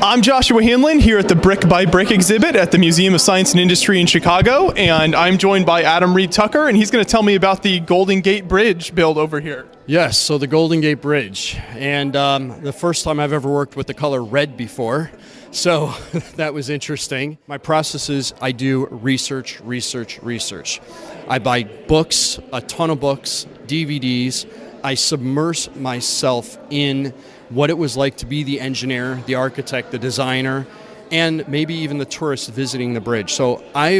I'm Joshua Hanlon here at the Brick by Brick exhibit at the Museum of Science and Industry in Chicago, and I'm joined by Adam Reed Tucker, and he's going to tell me about the Golden Gate Bridge build over here. Yes, so the Golden Gate Bridge, and the first time I've ever worked with the color red before, so that was interesting. My process is I do research. I buy books, a ton of books, DVDs. I submerge myself in what it was like to be the engineer, the architect, the designer, and maybe even the tourist visiting the bridge. So my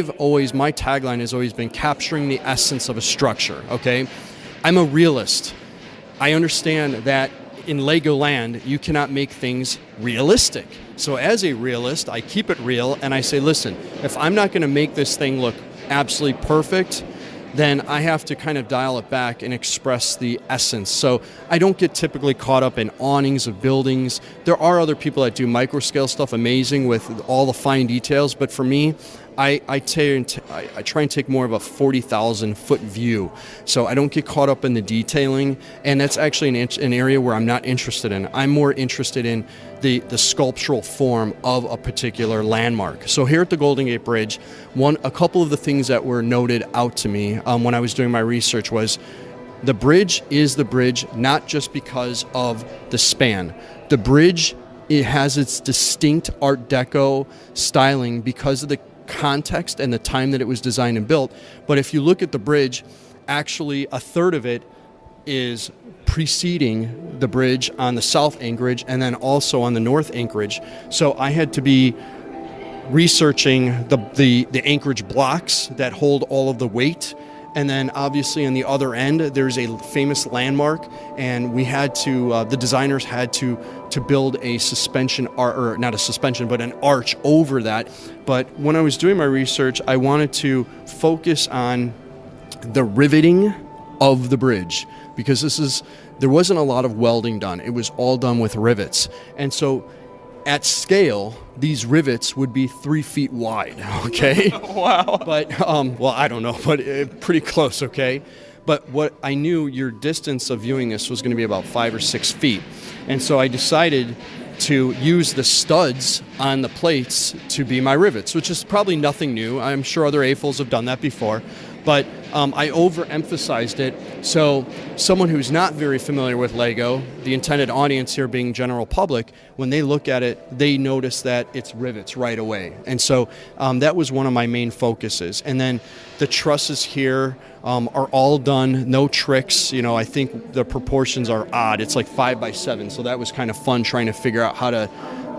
tagline has always been capturing the essence of a structure, okay? I'm a realist. I understand that in Legoland, you cannot make things realistic. So as a realist, I keep it real and I say, listen, if I'm not gonna make this thing look absolutely perfect, then I have to kind of dial it back and express the essence. So I don't get typically caught up in awnings of buildings. There are other people that do micro scale stuff amazing with all the fine details, but for me, I try and take more of a 40,000 foot view. So I don't get caught up in the detailing, and that's actually an area where I'm not interested in. I'm more interested in the sculptural form of a particular landmark. So here at the Golden Gate Bridge, a couple of the things that were noted out to me when I was doing my research was the bridge is the bridge not just because of the span. The bridge, it has its distinct Art Deco styling because of the context and the time that it was designed and built. But if you look at the bridge, actually a third of it is preceding the bridge on the south anchorage and then also on the north anchorage. So I had to be researching the anchorage blocks that hold all of the weight. And then obviously on the other end, there's a famous landmark, and we had to, the designers had to build a suspension, or not a suspension, but an arch over that. But when I was doing my research, I wanted to focus on the riveting of the bridge, because there wasn't a lot of welding done. It was all done with rivets. And so at scale, these rivets would be 3 feet wide, okay? Wow. But, well, I don't know, but pretty close, okay? But what I knew, your distance of viewing this was gonna be about 5 or 6 feet. And so I decided to use the studs on the plates to be my rivets, which is probably nothing new. I'm sure other AFOLs have done that before. But I overemphasized it, so someone who's not very familiar with Lego, the intended audience here being general public, when they look at it, they notice that it's rivets right away. And so that was one of my main focuses. And then the trusses here are all done, no tricks. You know, I think the proportions are odd. It's like 5 by 7, so that was kind of fun trying to figure out how to,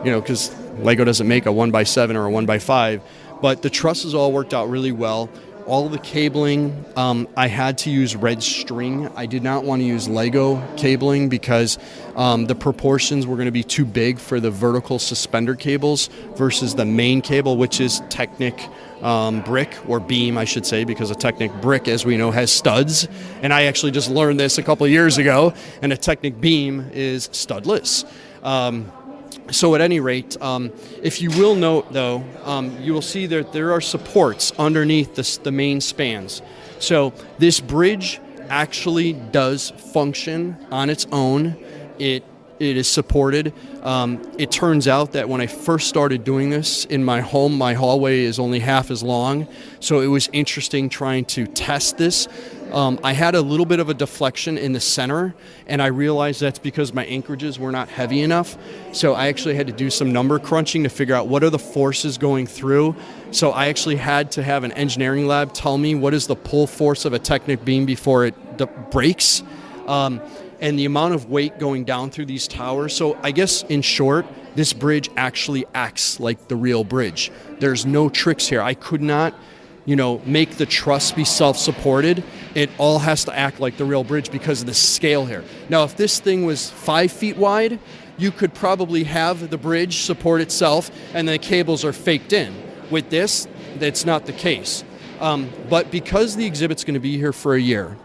you know, because Lego doesn't make a 1 by 7 or a 1 by 5. But the trusses all worked out really well. All of the cabling, I had to use red string. I did not want to use Lego cabling because the proportions were going to be too big for the vertical suspender cables versus the main cable, which is Technic brick, or beam, I should say, because a Technic brick, as we know, has studs. And I actually just learned this a couple of years ago, and a Technic beam is studless. So at any rate, if you will note, though, you will see that there are supports underneath the main spans. So this bridge actually does function on its own. It is supported. It turns out that when I first started doing this in my home, my hallway is only half as long. So it was interesting trying to test this. I had a little bit of a deflection in the center, and I realized that's because my anchorages were not heavy enough. So I actually had to do some number crunching to figure out what are the forces going through. So I actually had to have an engineering lab tell me what is the pull force of a Technic beam before it breaks. And the amount of weight going down through these towers. So I guess in short, this bridge actually acts like the real bridge. There's no tricks here. I could not, you know, make the truss be self-supported. It all has to act like the real bridge because of the scale here. Now, if this thing was 5 feet wide, you could probably have the bridge support itself and the cables are faked in. With this, that's not the case. But because the exhibit's going to be here for a year,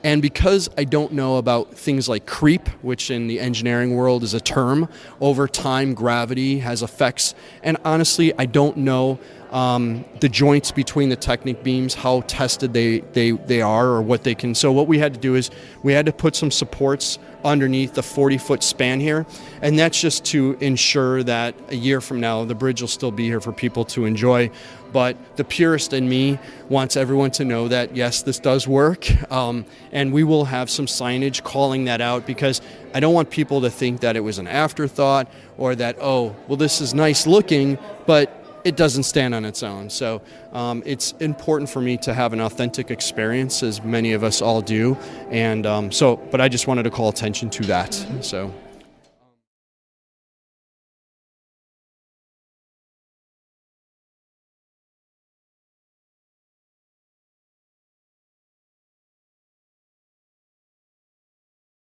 and because I don't know about things like creep, which in the engineering world is a term, over time gravity has effects, and honestly I don't know the joints between the Technic beams, how tested they are or what they can. So what we had to do is we had to put some supports underneath the 40-foot span here, and that's just to ensure that a year from now the bridge will still be here for people to enjoy. But the purist in me wants everyone to know that yes, this does work, and we will have some signage calling that out, because I don't want people to think that it was an afterthought or that, oh, well, this is nice looking, but it doesn't stand on its own. So it's important for me to have an authentic experience, as many of us all do. And but I just wanted to call attention to that. So.